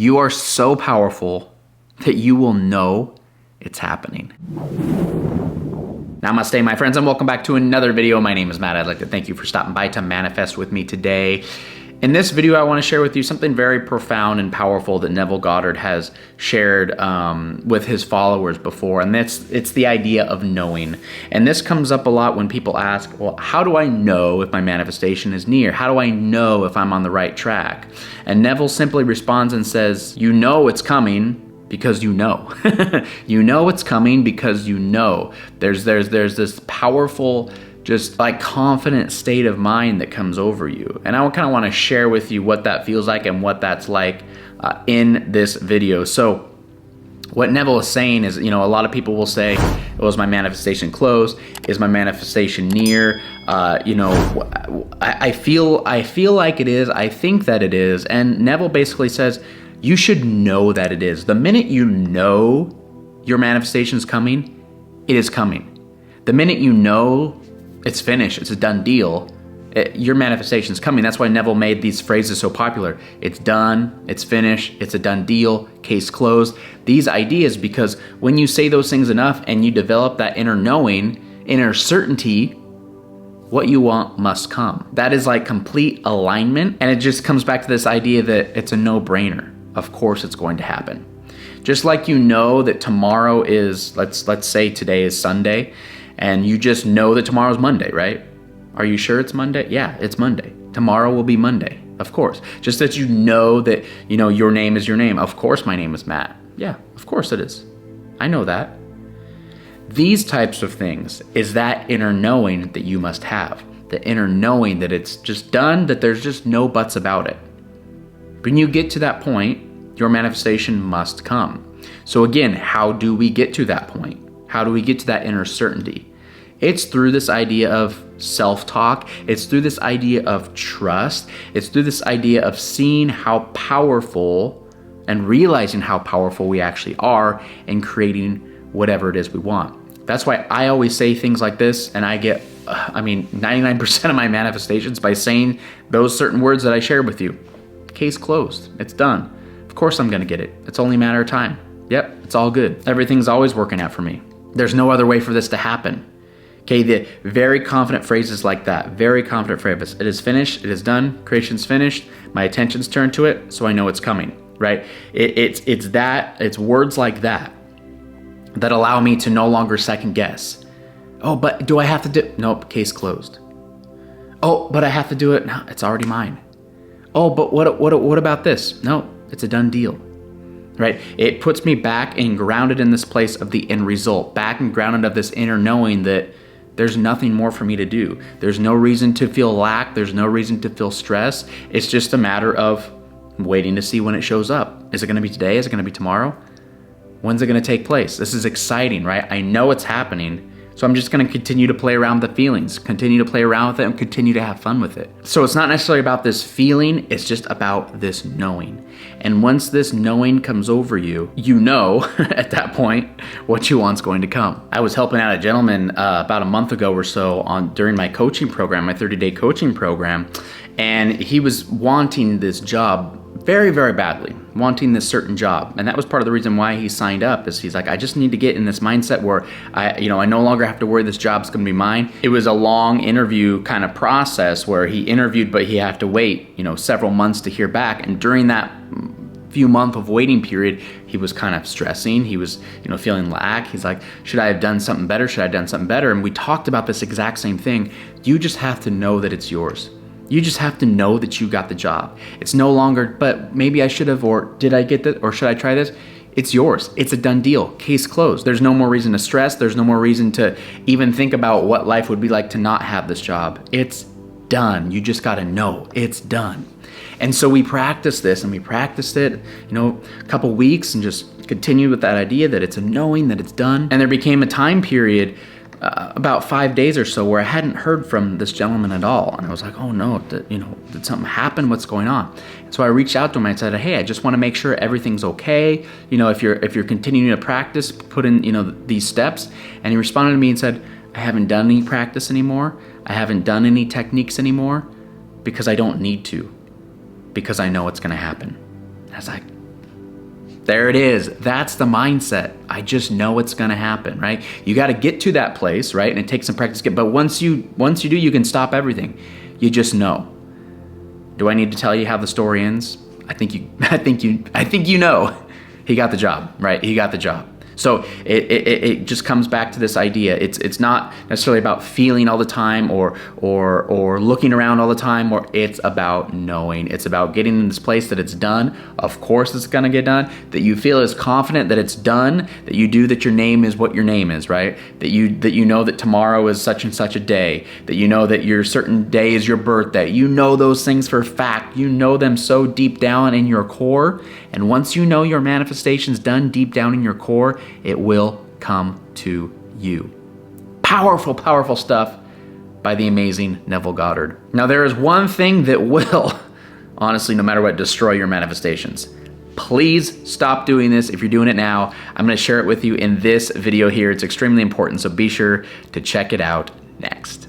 You are so powerful that you will know it's happening. Namaste, my friends, and welcome back to another video. My name is Matt. I'd like to thank you for stopping by to manifest with me today. In this video, I want to share with you something very profound and powerful that Neville Goddard has shared with his followers before, and it's the idea of knowing. And this comes up a lot when people ask, well, how do I know if my manifestation is near? How do I know if I'm on the right track? And Neville simply responds and says, you know it's coming because you know. You know it's coming because you know. There's this powerful, just like confident state of mind that comes over you. And I kind of want to share with you what that feels like and what that's like in this video. So what Neville is saying is, a lot of people will say, well, is my manifestation close? Is my manifestation near? I feel like it is. I think that it is. And Neville basically says, you should know that it is. The minute you know your manifestation is coming, it is coming. The minute you know it's finished, it's a done deal, your manifestation is coming. That's why Neville made these phrases so popular. It's done, it's finished, it's a done deal, case closed. These ideas, because when you say those things enough and you develop that inner knowing, inner certainty, what you want must come. That is like complete alignment. And it just comes back to this idea that it's a no-brainer. Of course it's going to happen. Just like you know that tomorrow is, let's say today is Sunday, and you just know that tomorrow's Monday, right? Are you sure it's Monday? Yeah, it's Monday. Tomorrow will be Monday, of course. Just that you know that, your name is your name. Of course my name is Matt. Yeah, of course it is. I know that. These types of things is that inner knowing that you must have. The inner knowing that it's just done, that there's just no buts about it. When you get to that point, your manifestation must come. So again, how do we get to that point? How do we get to that inner certainty? It's through this idea of self-talk. It's through this idea of trust. It's through this idea of seeing how powerful and realizing how powerful we actually are in creating whatever it is we want. That's why I always say things like this, and I get, 99% of my manifestations by saying those certain words that I shared with you. Case closed. It's done. Of course I'm going to get it. It's only a matter of time. Yep, it's all good. Everything's always working out for me. There's no other way for this to happen. Okay, the very confident phrases like that, very confident phrases. It is finished, it is done, creation's finished, my attention's turned to it, so I know it's coming, right? It's words like that that allow me to no longer second guess. Oh, but do I have to do, nope, case closed. Oh, but I have to do it, no, it's already mine. Oh, but what about this? No, it's a done deal, right? It puts me back and grounded in this place of the end result, back and grounded of this inner knowing that there's nothing more for me to do. There's no reason to feel lack. There's no reason to feel stress. It's just a matter of waiting to see when it shows up. Is it going to be today? Is it going to be tomorrow? When's it going to take place? This is exciting, right? I know it's happening. So I'm just going to continue to play around with the feelings, continue to play around with it, and continue to have fun with it. So it's not necessarily about this feeling, it's just about this knowing. And once this knowing comes over you, you know at that point what you want's going to come. I was helping out a gentleman about a month ago or so during my coaching program, my 30-day coaching program, and he was wanting this job very, very badly, wanting this certain job. And that was part of the reason why he signed up, is he's like, I just need to get in this mindset where I no longer have to worry this job's gonna be mine. It was a long interview kind of process where he interviewed, but he had to wait, several months to hear back. And during that few month of waiting period, he was kind of stressing. He was, feeling lack. He's like, should I have done something better? Should I have done something better? And we talked about this exact same thing. You just have to know that it's yours. You just have to know that you got the job. It's no longer, but maybe I should have, or did I get this, or should I try this? It's yours. It's a done deal. Case closed. There's no more reason to stress. There's no more reason to even think about what life would be like to not have this job. It's done. You just got to know it's done. And so we practiced this, and we practiced it, a couple weeks, and just continued with that idea that it's a knowing that it's done. And there became a time period about 5 days or so where I hadn't heard from this gentleman at all. And I was like, oh no, did something happen? What's going on? And so I reached out to him. I said, hey, I just want to make sure everything's okay. If you're continuing to practice, put in, these steps. And he responded to me and said, I haven't done any practice anymore. I haven't done any techniques anymore because I don't need to, because I know it's going to happen. And I was like, There it is. That's the mindset. I just know it's going to happen, right? You got to get to that place, right? And it takes some practice. But once you do, you can stop everything. You just know. Do I need to tell you how the story ends? I think you know. He got the job, right? He got the job. So it just comes back to this idea. It's not necessarily about feeling all the time or looking around all the time, or it's about knowing. It's about getting in this place that it's done. Of course it's gonna get done. That you feel as confident that it's done, that you do, that your name is what your name is, right? That you know that tomorrow is such and such a day. That you know that your certain day is your birthday. You know those things for a fact. You know them so deep down in your core. And once you know your manifestation's done deep down in your core, it will come to you. Powerful, powerful stuff by the amazing Neville Goddard. Now, there is one thing that will, honestly, no matter what, destroy your manifestations. Please stop doing this if you're doing it now. I'm going to share it with you in this video here. It's extremely important, so be sure to check it out next.